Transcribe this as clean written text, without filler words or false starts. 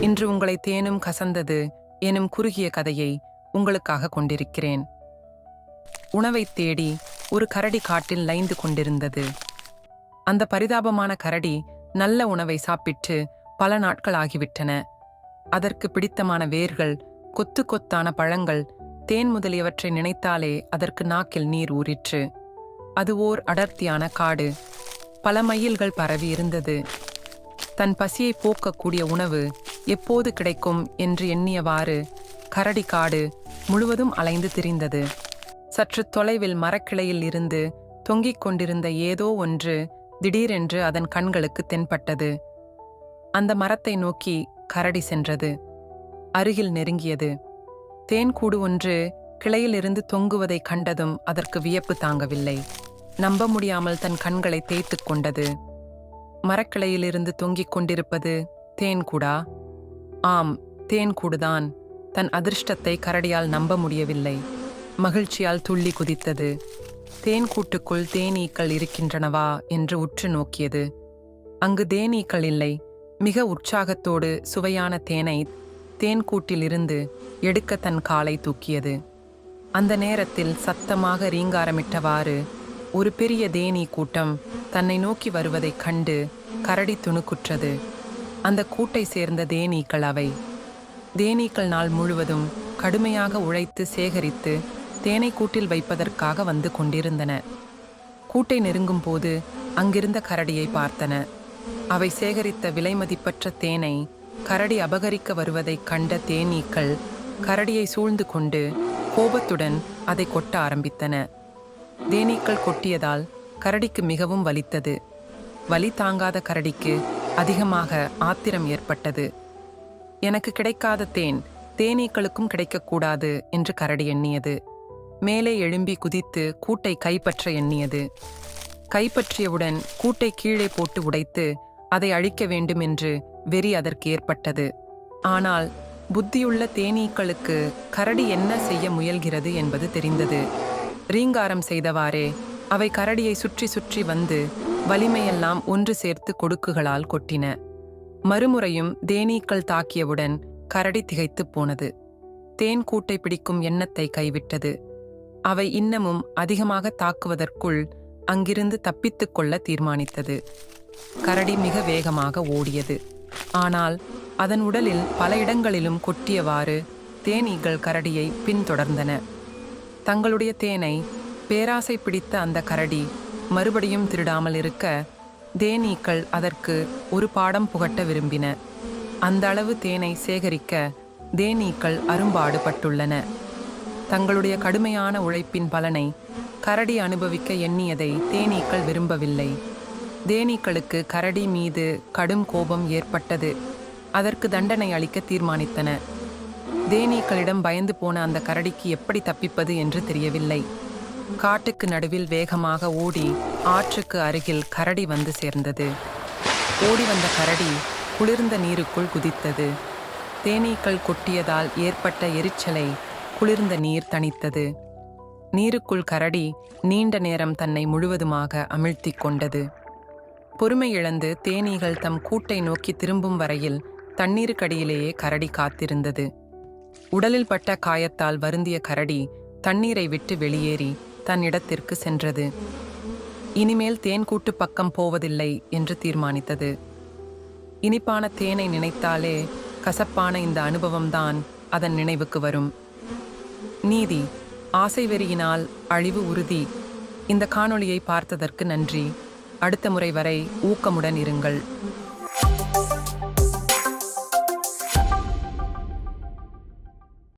இன்று உங்களை தேனும் கசந்தது எனும் குறுகிய கதையை உங்களுக்காக கொண்டிருக்கிறேன். உணவைத் தேடி ஒரு கரடி காட்டில் லைந்து கொண்டிருந்தது. அந்த பரிதாபமான கரடி நல்ல உணவை சாப்பிட்டு பல நாட்கள் ஆகிவிட்டன. அதற்கு பிடித்தமான வேர்கள், கொத்து கொத்தான பழங்கள், தேன் முதலியவற்றை நினைத்தாலே அதற்கு நாக்கில் நீர் ஊறிற்று. அது ஓர் அடர்த்தியான காடு. பல மைல்கள் பரவி இருந்தது. தன் பசியை போக்கக்கூடிய உணவு எப்போது கிடைக்கும் என்று எண்ணியவாறு கரடி காடு முழுவதும் அலைந்து திரிந்தது. சற்று தொலைவில் மரக்கிளையில் இருந்து தொங்கிக் கொண்டிருந்த ஏதோ ஒன்று திடீரென்று அதன் கண்களுக்கு தென்பட்டது. அந்த மரத்தை நோக்கி கரடி சென்றது. அருகில் நெருங்கியது. தேன்கூடு ஒன்று கிளையிலிருந்து தொங்குவதைக் கண்டதும் அதற்கு வியப்பு தாங்கவில்லை. நம்ப முடியாமல் தன் கண்களை தேய்த்துக் கொண்டது. மரக்கிளையிலிருந்து தொங்கிக் கொண்டிருப்பது தேன்கூடா? ஆம், தேன்கூடுதான். தன் அதிர்ஷ்டத்தை கரடியால் நம்ப முடியவில்லை. மகிழ்ச்சியால் துள்ளி குதித்தது. தேன்கூட்டுக்குள் தேனீக்கள் இருக்கின்றனவா என்று உற்று நோக்கியது. அங்கு தேனீக்கள் இல்லை. மிக உற்சாகத்தோடு சுவையான தேனை தேன்கூட்டிலிருந்து எடுக்க தன் காலை தூக்கியது. அந்த நேரத்தில் சத்தமாக ரீங்காரமிட்டவாறு ஒரு பெரிய தேனீ கூட்டம் தன்னை நோக்கி வருவதைக் கண்டு கரடி துணுக்குற்றது. அந்த கூட்டை சேர்ந்த தேனீக்கள் அவை. தேனீக்கள் நாள் முழுவதும் கடுமையாக உழைத்து சேகரித்து தேனை கூட்டில் வைப்பதற்காக வந்து கொண்டிருந்தன. கூட்டை நெருங்கும் போது அங்கிருந்த கரடியை பார்த்தன. அவை சேகரித்த விலைமதிப்பற்ற தேனை கரடி அபகரிக்க வருவதைக் கண்ட தேனீக்கள் கரடியை சூழ்ந்து கொண்டு கோபத்துடன் அதை கொட்ட ஆரம்பித்தன. தேனீக்கள் கொட்டியதால் கரடிக்கு மிகவும் வலித்தது. வலி தாங்காத கரடிக்கு அதிகமாக ஆத்திரம் ஏற்பட்டது. எனக்கு கிடைக்காத தேன் தேனீக்களுக்கும் கிடைக்கக்கூடாது என்று கரடி எண்ணியது. மேலே எழும்பி குதித்து கூட்டை கைப்பற்ற எண்ணியது. கைப்பற்றியவுடன் கூட்டை கீழே போட்டு உடைத்து அதை அழிக்க வேண்டும் என்று வெறி அதற்கு ஏற்பட்டது. ஆனால் புத்தியுள்ள தேனீக்களுக்கு கரடி என்ன செய்ய முயல்கிறது என்பது தெரிந்தது. ரீங்காரம் செய்தவாறே அவை கரடியை சுற்றி சுற்றி வந்து வலிமையெல்லாம் ஒன்று சேர்த்து கொடுக்குகளால் கொட்டின. மறுமுறையும் தேனீக்கள் தாக்கியவுடன் கரடி திகைத்துப் போனது. தேன் கூட்டை பிடிக்கும் எண்ணத்தை கைவிட்டது. அவை இன்னமும் அதிகமாக தாக்குவதற்குள் அங்கிருந்து தப்பித்துக் கொள்ள தீர்மானித்தது. கரடி மிக வேகமாக ஓடியது. ஆனால் அதன் உடலில் பல இடங்களிலும் கொட்டியவாறு தேனீக்கள் கரடியை பின்தொடர்ந்தன. தங்களுடைய தேனை பேராசை பிடித்த அந்த கரடி மறுபடியும் திருடாமல் இருக்க தேனீக்கள் அதற்கு ஒரு பாடம் புகட்ட விரும்பின. அந்த அளவு தேனை சேகரிக்க தேனீக்கள் அரும்பாடுபட்டுள்ளன. தங்களுடைய கடுமையான உழைப்பின் பலனை கரடி அனுபவிக்க எண்ணியதை தேனீக்கள் விரும்பவில்லை. தேனீக்களுக்கு கரடி மீது கடும் கோபம் ஏற்பட்டது. அதற்கு தண்டனை அளிக்க தீர்மானித்தன. தேனீக்களிடம் பயந்து போன அந்த கரடிக்கு எப்படி தப்பிப்பது என்று தெரியவில்லை. காட்டுக்கு நடுவில் வேகமாக ஓடி ஆற்றுக்கு அருகில் கரடி வந்து சேர்ந்தது. ஓடி வந்த கரடி குளிர்ந்த நீருக்குள் குதித்தது. தேனீக்கள் கொட்டியதால் ஏற்பட்ட எரிச்சலை குளிர்ந்த நீர் தணித்தது. நீருக்குள் கரடி நீண்ட நேரம் தன்னை முழுவதுமாக அமிழ்த்திக் கொண்டது. பொறுமை இழந்து தேனீகள் தம் கூட்டை நோக்கி திரும்பும் வரையில் தண்ணீருக்கடியிலேயே கரடி காத்திருந்தது. உடலில் பட்ட காயத்தால் வருந்திய கரடி தண்ணீரை விட்டு வெளியேறி தன் இடத்திற்கு சென்றது. இனிமேல் தேன்கூட்டு பக்கம் போவதில்லை என்று தீர்மானித்தது. இனிப்பான தேனை நினைத்தாலே கசப்பான இந்த அனுபவம்தான் அதன் நினைவுக்கு வரும். நீதி: ஆசை வெறியினால் அழிவு உறுதி. இந்த காணொளியை பார்த்ததற்கு நன்றி. அடுத்த முறை வரை ஊக்கமுடன் இருங்கள்.